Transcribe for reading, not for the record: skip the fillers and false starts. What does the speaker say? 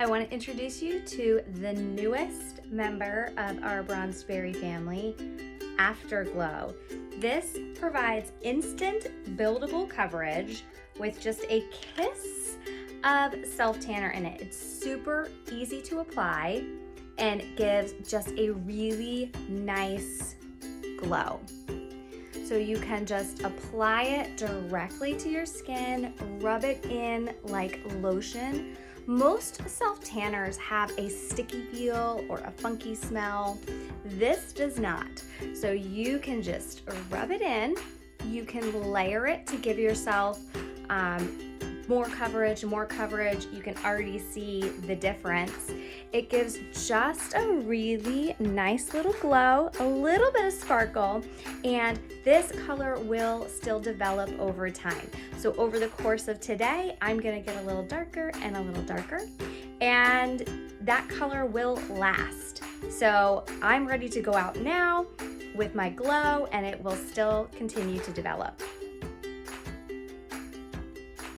I want to introduce you to the newest member of our BronzedBerry family, Afterglow. This provides instant buildable coverage with just a kiss of self-tanner in it. It's super easy to apply and gives just a really nice glow. So you can just apply it directly to your skin, rub it in like lotion. Most self-tanners have a sticky feel or a funky smell. This does not. So you can just rub it in. You can layer it to give yourself more coverage. You can already see the difference. It gives just a really nice little glow, a little bit of sparkle, and this color will still develop over time. So over the course of today, I'm gonna get a little darker and a little darker, and that color will last. So I'm ready to go out now with my glow, and it will still continue to develop.